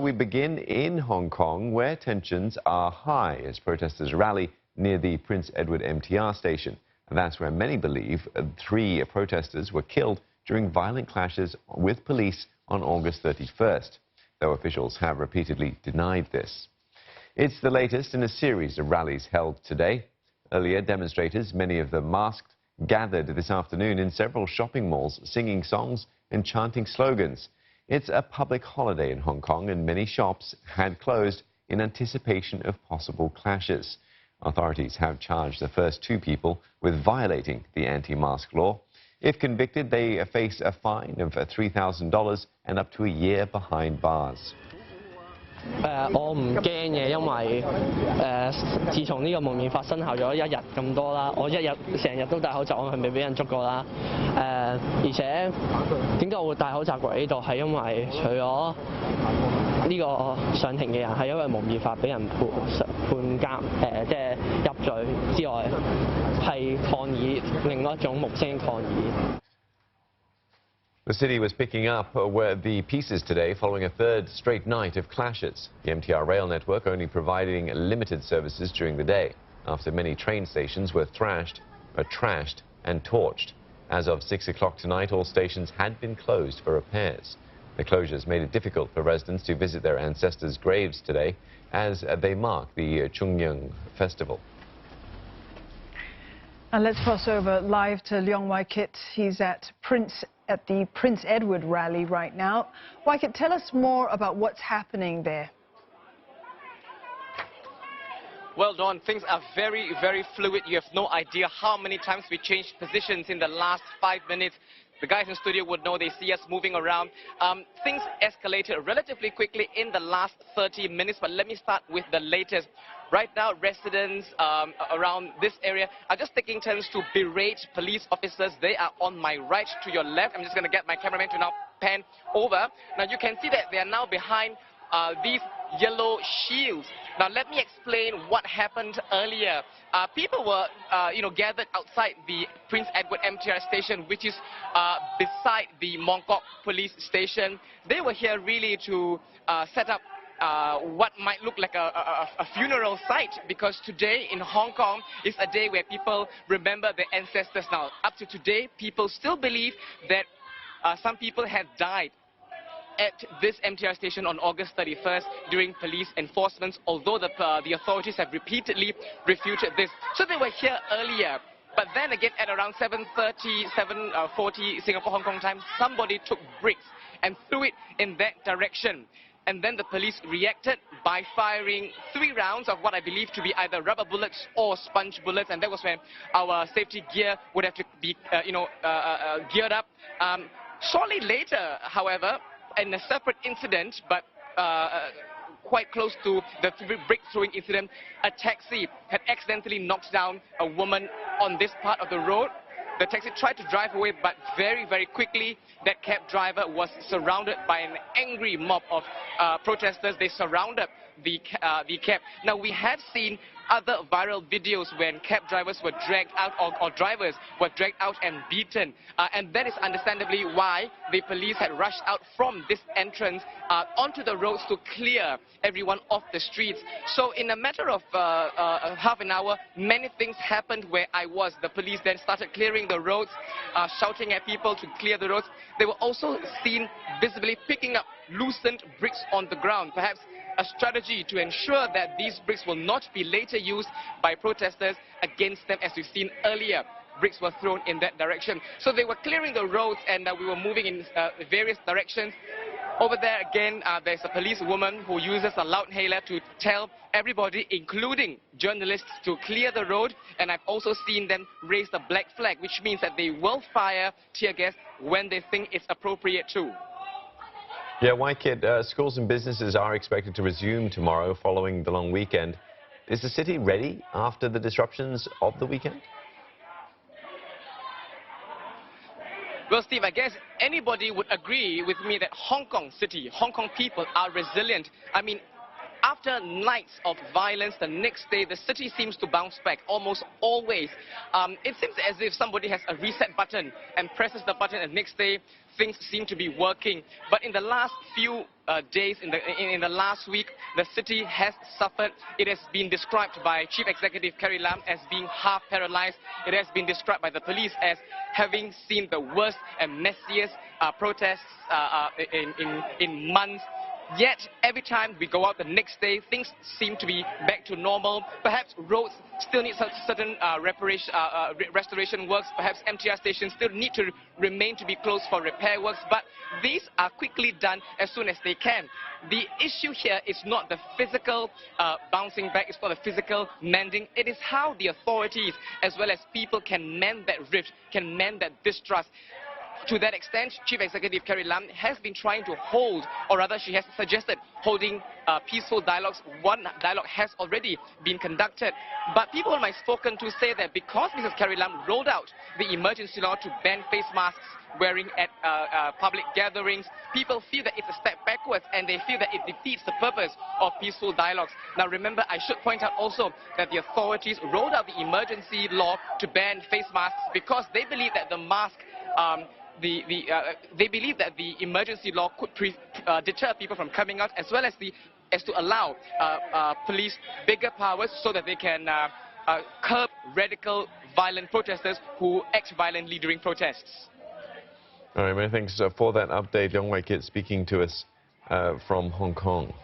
we begin in Hong Kong, where tensions are high as protesters rally near the Prince Edward MTR station. And that's where many believe 3 protesters were killed during violent clashes with police on August 31st, though officials have repeatedly denied this. It's the latest in a series of rallies held today. Earlier, demonstrators, many of them masked, gathered this afternoon in several shopping malls, singing songs and chanting slogans. It's a public holiday in Hong Kong, and many shops had closed in anticipation of possible clashes. Authorities have charged the first 2 people with violating the anti-mask law. If convicted, they face a fine of $3,000 and up to a year behind bars. 我唔驚嘅，因為自從呢個蒙面法生效咗1日咁多啦，我成日都戴口罩，我係未俾人捉過啦。而且點解我會戴口罩過嚟呢度？係因為除咗呢個上庭嘅人係因為蒙面法俾人判監即係入罪之外，係抗議另外一種無聲抗議。 The city was picking up the pieces today following a 3rd straight night of clashes. The MTR rail network only providing limited services during the day, after many train stations were trashed and torched. As of 6 o'clock tonight, all stations had been closed for repairs. The closures made it difficult for residents to visit their ancestors' graves today as they mark the Chungyang festival. And let's cross over live to Leong Wai-kit. He's at the Prince Edward rally right now. Wai-kit, tell us more about what's happening there. Well, Dawn, things are very, very fluid. You have no idea how many times we changed positions in the last 5 minutes. The guys in the studio would know. They see us moving around. Things escalated relatively quickly in the last 30 minutes, but let me start with the latest. Right now, residents around this area are just taking turns to berate police officers. They are on my right to your left. I'm just going to get my cameraman to now pan over. Now, you can see that they are now behind these yellow shields. Now, let me explain what happened earlier. People were, gathered outside the Prince Edward MTR station, which is beside the Mong Kok police station. They were here really to set up what might look like a funeral site, because today in Hong Kong is a day where people remember their ancestors. Now, up to today, people still believe that some people had died at this MTR station on August 31st during police enforcement, although the authorities have repeatedly refuted this. So they were here earlier. But then again, at around 7:30, 7:40 Singapore Hong Kong time, somebody took bricks and threw it in that direction. And then the police reacted by firing 3 rounds of what I believe to be either rubber bullets or sponge bullets. And that was when our safety gear would have to be, geared up. Shortly later, however, in a separate incident, but quite close to the brick throwing incident, a taxi had accidentally knocked down a woman on this part of the road. The taxi tried to drive away, but very, very quickly, that cab driver was surrounded by an angry mob of protesters. They surrounded the cab. Now, we have seen other viral videos when cab drivers were dragged out, or drivers were dragged out and beaten. And that is understandably why the police had rushed out from this entrance onto the roads to clear everyone off the streets. So in a matter of half an hour, many things happened where I was. The police then started clearing the roads, shouting at people to clear the roads. They were also seen visibly picking up loosened bricks on the ground, perhaps a strategy to ensure that these bricks will not be later used by protesters against them, as we've seen earlier. Bricks were thrown in that direction. So they were clearing the roads, and we were moving in various directions. Over there again, there's a policewoman who uses a loudspeaker to tell everybody, including journalists, to clear the road. And I've also seen them raise the black flag, which means that they will fire tear gas when they think it's appropriate to. Yeah, Wai-kit, schools and businesses are expected to resume tomorrow following the long weekend. Is the city ready after the disruptions of the weekend? Well, Steve, I guess anybody would agree with me that Hong Kong city, Hong Kong people are resilient. I mean, after nights of violence, the next day the city seems to bounce back almost always. It seems as if somebody has a reset button and presses the button, and the next day things seem to be working. But in the last few days, in the last week, the city has suffered. It has been described by Chief Executive Carrie Lam as being half paralyzed. It has been described by the police as having seen the worst and messiest protests in months. Yet, every time we go out the next day, things seem to be back to normal. Perhaps roads still need certain restoration works. Perhaps MTR stations still need to remain to be closed for repair works. But these are quickly done as soon as they can. The issue here is not the physical bouncing back, it's not the physical mending. It is how the authorities, as well as people, can mend that rift, can mend that distrust. To that extent, Chief Executive Carrie Lam has been trying to hold, or rather she has suggested holding peaceful dialogues. One dialogue has already been conducted. But people whom I've spoken to say that because Mrs. Carrie Lam rolled out the emergency law to ban face masks wearing at public gatherings, people feel that it's a step backwards and they feel that it defeats the purpose of peaceful dialogues. Now remember, I should point out also that the authorities rolled out the emergency law to ban face masks because they believe that the mask they believe that the emergency law could deter people from coming out, as well as to allow police bigger powers so that they can curb radical violent protesters who act violently during protests. All right, many thanks for that update. Young Wai Kit speaking to us from Hong Kong.